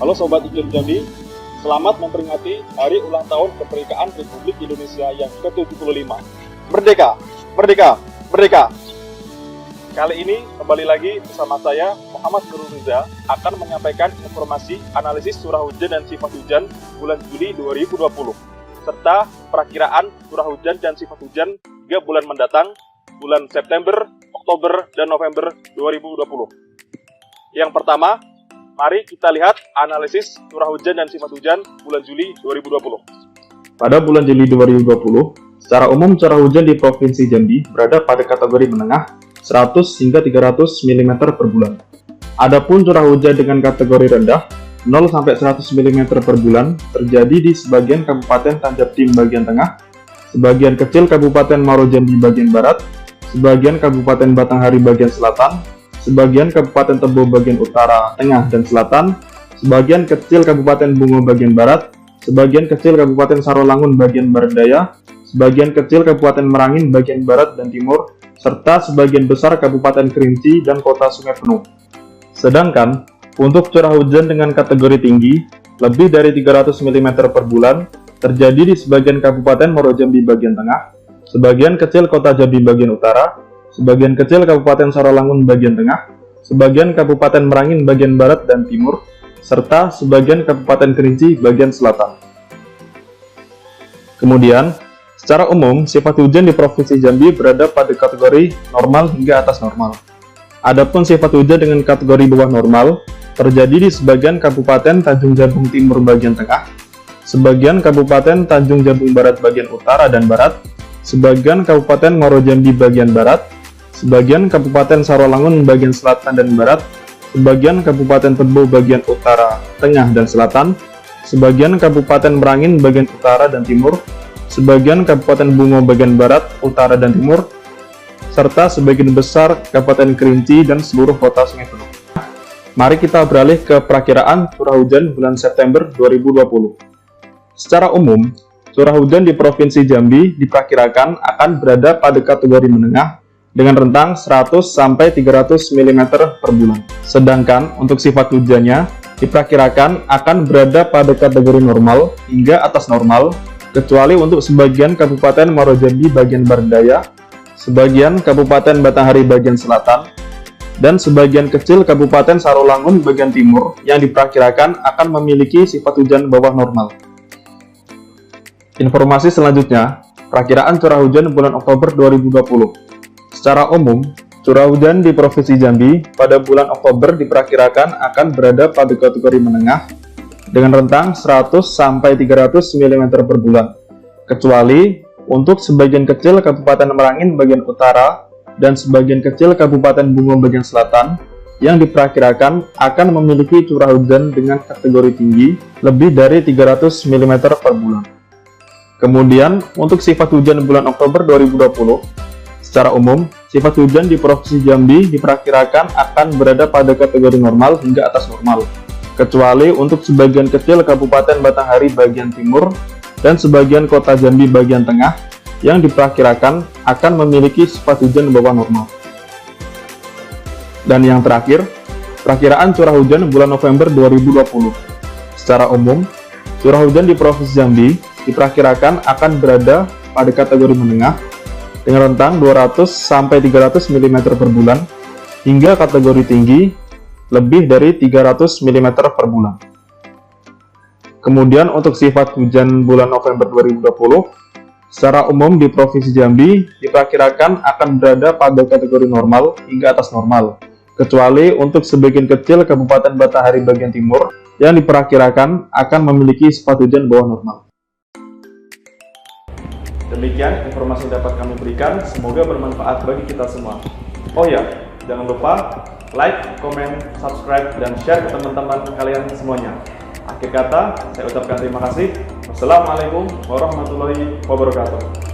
Halo Sobat Iklim Jambi, selamat memperingati Hari Ulang Tahun Kemerdekaan Republik Indonesia yang ke-75. Merdeka! Merdeka! Merdeka! Kali ini kembali lagi bersama saya, Muhammad Nurul Riza, akan menyampaikan informasi analisis curah hujan dan sifat hujan bulan Juli 2020, serta perakiraan curah hujan dan sifat hujan hingga bulan mendatang, bulan September, Oktober, dan November 2020. Yang pertama, mari kita lihat analisis curah hujan dan sifat hujan bulan Juli 2020. Pada bulan Juli 2020, secara umum curah hujan di Provinsi Jambi berada pada kategori menengah 100 hingga 300 mm per bulan. Adapun curah hujan dengan kategori rendah 0 sampai 100 mm per bulan terjadi di sebagian Kabupaten Tanjab Tim bagian tengah, sebagian kecil Kabupaten Muaro Jambi bagian barat, sebagian Kabupaten Batanghari bagian selatan, sebagian Kabupaten Tebo bagian utara, tengah, dan selatan, sebagian kecil Kabupaten Bungo bagian barat, sebagian kecil Kabupaten Sarolangun bagian barat daya, sebagian kecil Kabupaten Merangin bagian barat dan timur, serta sebagian besar Kabupaten Kerinci dan Kota Sungai Penuh. Sedangkan, untuk curah hujan dengan kategori tinggi, lebih dari 300 mm per bulan, terjadi di sebagian Kabupaten Muaro Jambi bagian tengah, sebagian kecil Kota Jambi bagian utara, sebagian kecil Kabupaten Sarolangun bagian tengah, sebagian Kabupaten Merangin bagian barat dan timur, serta sebagian Kabupaten Kerinci bagian selatan. Kemudian, secara umum, sifat hujan di Provinsi Jambi berada pada kategori normal hingga atas normal. Adapun sifat hujan dengan kategori bawah normal terjadi di sebagian Kabupaten Tanjung Jabung Timur bagian tengah, sebagian Kabupaten Tanjung Jabung Barat bagian utara dan barat, sebagian Kabupaten Muaro Jambi bagian barat, sebagian Kabupaten Sarolangun bagian selatan dan barat, sebagian Kabupaten Tebo bagian utara, tengah, dan selatan, sebagian Kabupaten Merangin bagian utara dan timur, sebagian Kabupaten Bungo bagian barat, utara, dan timur, serta sebagian besar Kabupaten Kerinci dan seluruh kota Sungai Penuh. Mari kita beralih ke perakiraan curah hujan bulan September 2020. Secara umum, curah hujan di Provinsi Jambi diperkirakan akan berada pada kategori menengah dengan rentang 100 sampai 300 mm per bulan. Sedangkan untuk sifat hujannya diperkirakan akan berada pada kategori normal hingga atas normal, kecuali untuk sebagian Kabupaten Muaro Jambi bagian barat daya, sebagian Kabupaten Batanghari bagian selatan, dan sebagian kecil Kabupaten Sarolangun bagian timur yang diperkirakan akan memiliki sifat hujan bawah normal. Informasi selanjutnya, perakiraan curah hujan bulan Oktober 2020. Secara umum, curah hujan di Provinsi Jambi pada bulan Oktober diperkirakan akan berada pada kategori menengah dengan rentang 100 sampai 300 mm per bulan, kecuali untuk sebagian kecil Kabupaten Merangin bagian utara dan sebagian kecil Kabupaten Bungo bagian selatan yang diperkirakan akan memiliki curah hujan dengan kategori tinggi lebih dari 300 mm per bulan. Kemudian, untuk sifat hujan bulan Oktober 2020, secara umum, sifat hujan di Provinsi Jambi diperkirakan akan berada pada kategori normal hingga atas normal, kecuali untuk sebagian kecil Kabupaten Batanghari bagian timur dan sebagian Kota Jambi bagian tengah yang diperkirakan akan memiliki sifat hujan bawah normal. Dan yang terakhir, perakiraan curah hujan bulan November 2020. Secara umum, curah hujan di Provinsi Jambi diperkirakan akan berada pada kategori menengah dengan rentang 200 sampai 300 mm per bulan hingga kategori tinggi lebih dari 300 mm per bulan. Kemudian untuk sifat hujan bulan November 2020, secara umum di Provinsi Jambi diperkirakan akan berada pada kategori normal hingga atas normal, kecuali untuk sebagian kecil Kabupaten Batanghari bagian timur yang diperkirakan akan memiliki sifat hujan bawah normal. Demikian informasi yang dapat kami berikan, semoga bermanfaat bagi kita semua. Oh ya, jangan lupa like, komen, subscribe, dan share ke teman-teman kalian semuanya. Akhir kata, saya ucapkan terima kasih. Wassalamualaikum warahmatullahi wabarakatuh.